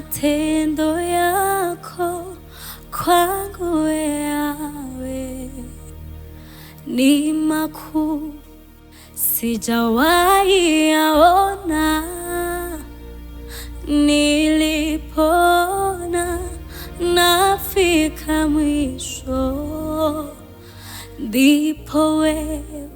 matendo yako kwangu Yawe ni makuu, sijawahi yaona. Nilipona nafika mwisho, ndipo wewe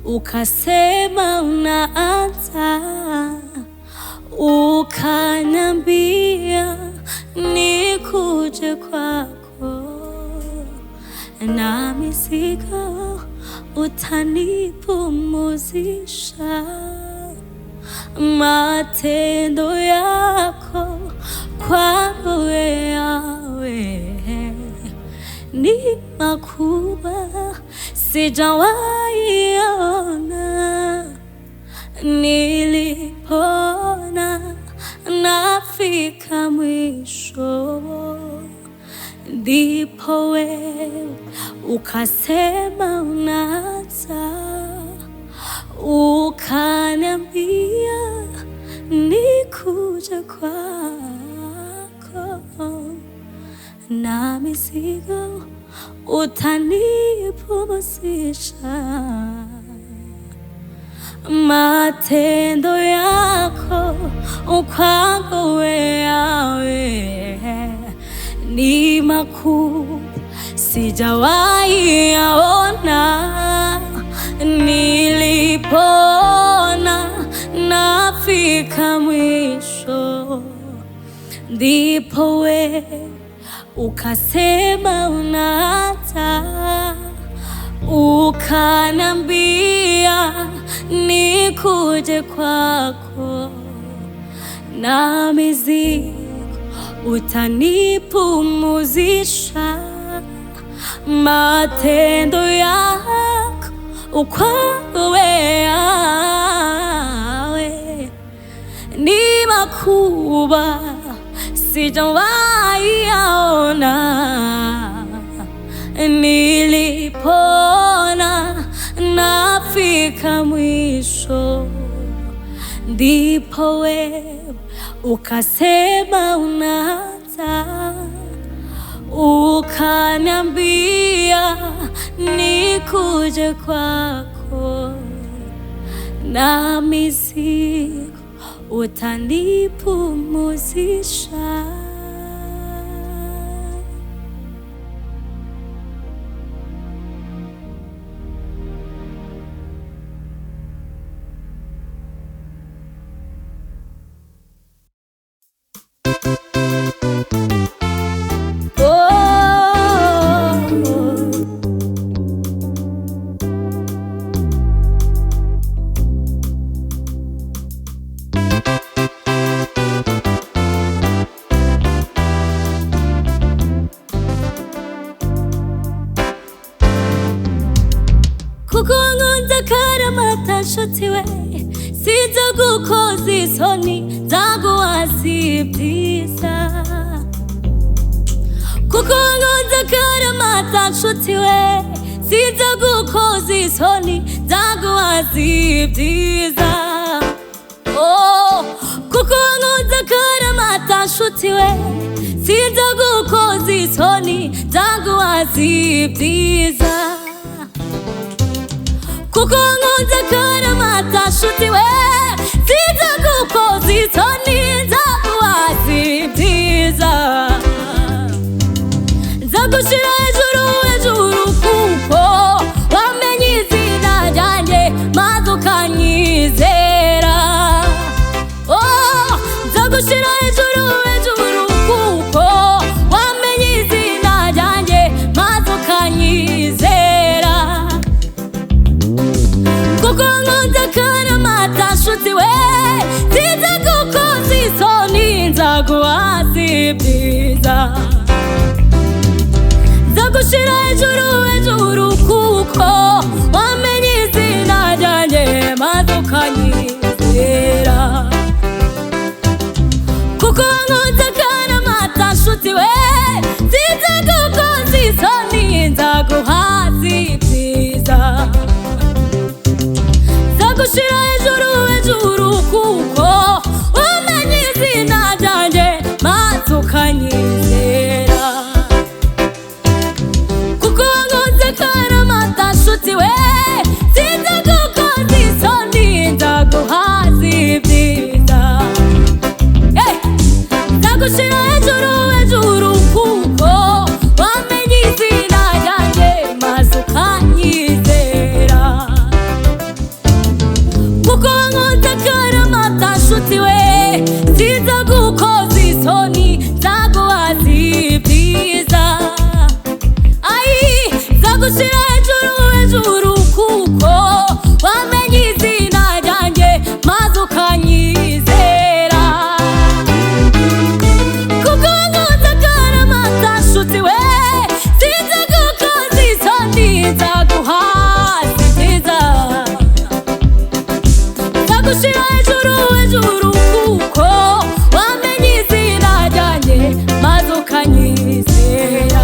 ukasema unaanza, ukaniambia nikuje kwako, na mizigo utanipumuzisha. Matendo yako kwangu Yawe ni makubwa, sijawahi ona. Nilipona nafika mwisho, ndipo wewe ukasema unaanza, ukaniambia nikuje kwako, na mizigo utanipumuzisha. Matendo yako kwangu Yawe ni makuu, sijawahi yaona. Nilipona nafika mwisho, ndipo wewe ukasema unaanza, ukaniambia nikuje kwako, na mizigo utanipumuzisha. Matendo yako kwangu Yawe ni makubwa, sijawahi yaona. Nilipona nafika mwisho, ndipo wewe ukasema unaanza, ukaniambia nikuje kwako, na mizigo utanipumuzisha. Shutiwe sizagukoza isoni, nzaguhazibyiza. Kuko nkunda akaramata nshutiwe, sizagukoza isoni, nzaguhazibyiza. Oh, kuko nkunda akaramata nshutiwe, sizagukoza isoni, nzaguhazibyiza. Kuko nkunda akaramata nshutiwe, sizagukoza isoni, nzaguhazibyiza. Nzagushira hejuru hejuru, kuko wamenye izina ryanjye maze ukanyizera. Oh, nzagushira hejuru hejuru, kuko wamenye izina ryanjye maze ukanyizera. Kuko nkunda akaramata nshutiwe, sizagukoza isoni, nzaguhazibyiza. Nzagushira hejuru hejuru, kuko wamenye izina ryanjye maze ukanyizera. Kuko nkunda akaramata nshutiwe, sizagukoza isoni, nzaguhazibyiza. Nzagushira hejuru hejuru, kuko wamenye izina ryanjye maze nzagushira hejuru hejuru kuko wamenye izina ryanjye maze ukanyizera. Kuko wankunze akaramata nshuti we, sinzi gukoza isoni nzaguha ibyiza. Nzagushira hejuru hejuru kuko wamenye izina ryanjye maze ukanyizera.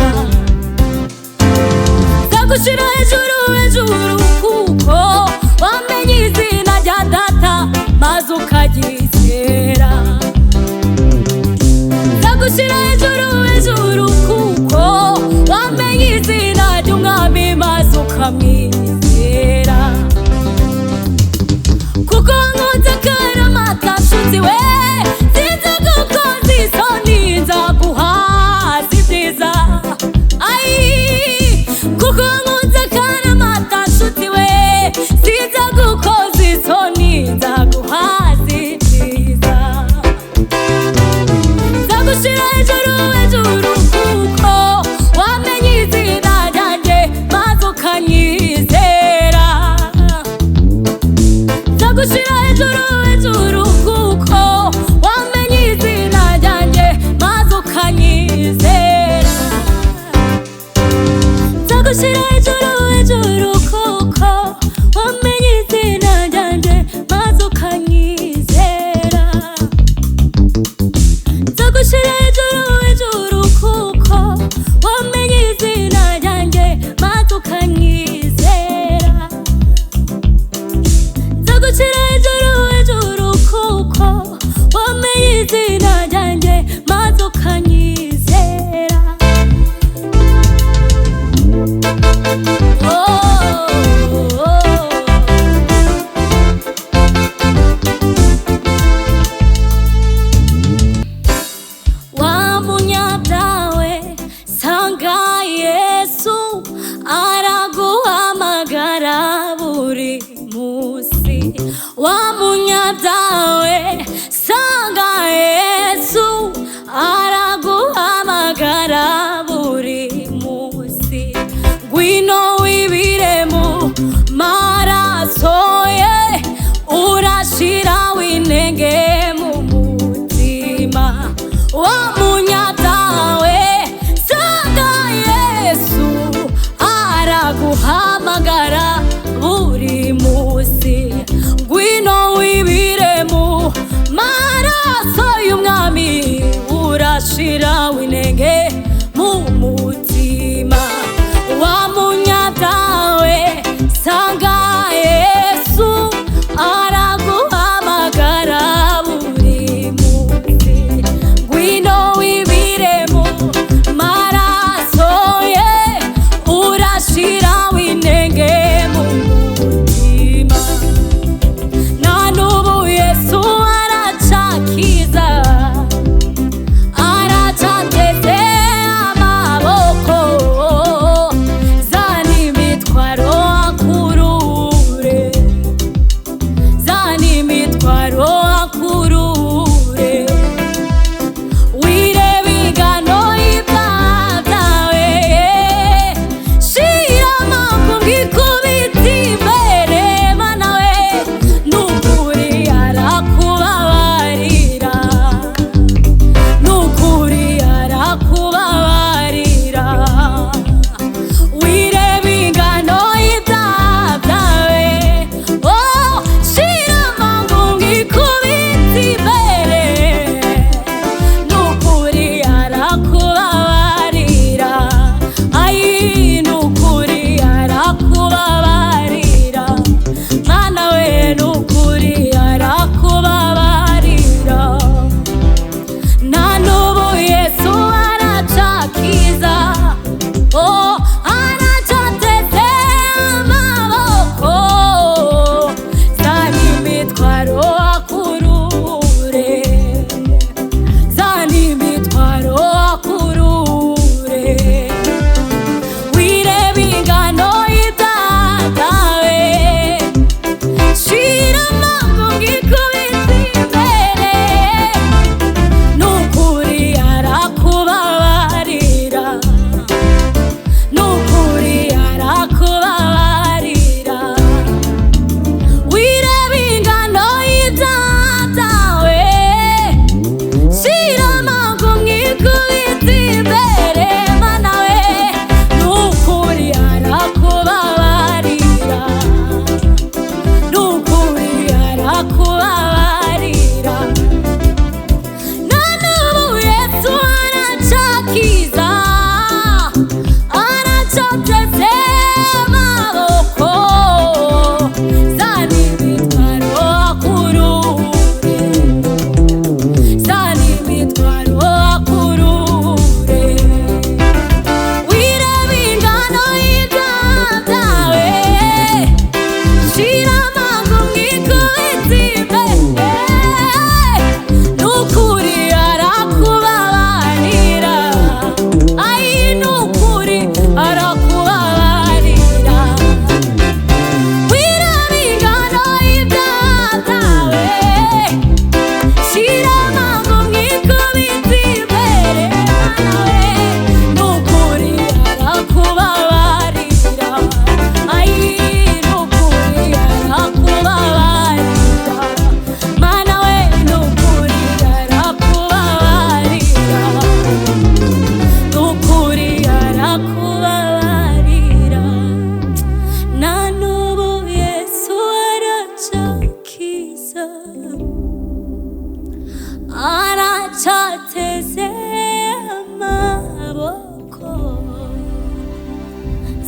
Nzagushira hejuru hejuru kuko wamenye izina rya data maze ukaryizera. Nzagushira hejuru hejuru kuko wamenye izina ry'umwami maze ukamwizera. Kuko wankunze akaramata nshuti we, sinzi gukoza isoni nzaguha ibyiza. Kuko wankunze akaramata nshuti we, sinzi gukoza isoni nzaguha ibyiza. Nzagushira hejuru hejuru kuko wamenye izina ryanjye maze ukanyizera. Nzagushira hejuru hejuru kuko wamenye izina ryanjye maze ukanyizera. Nzagushira hejuru hejuru kuko wamenye izina ryanjye maze ukanyizera. Nzagushira hejuru hejuru kuko wamenye izina ryanjye maze ukanyizera. Nzagushira hejuru hejuru kuko wamenye izina ryanjye maze ukanyizera. Wa munyabyawe sanga Yesu araguhamagara buri munsi. Wa munyabyawe sanga Yesu araguhamagara buri munsi. Ngwino wibire mu maraso ye, urashira w'intege mu mutima. Wa munyabyawe sanga Yesu araguhamagara buri munsi. Ngwino wibire mu maraso y'umwami, urashira w'intege mu mutima. Wa munyabyawe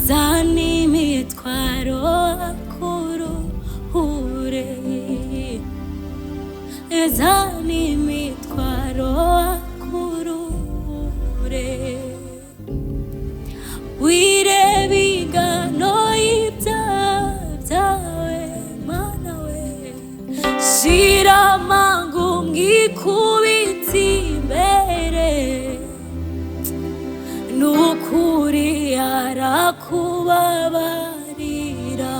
zana imitwaro akuruhure, zana imitwaro akuruhure. Wirebe ingano y'ibyaha byawe mana we, shira amangu mwikubite imbere, nukuri arakubabarira.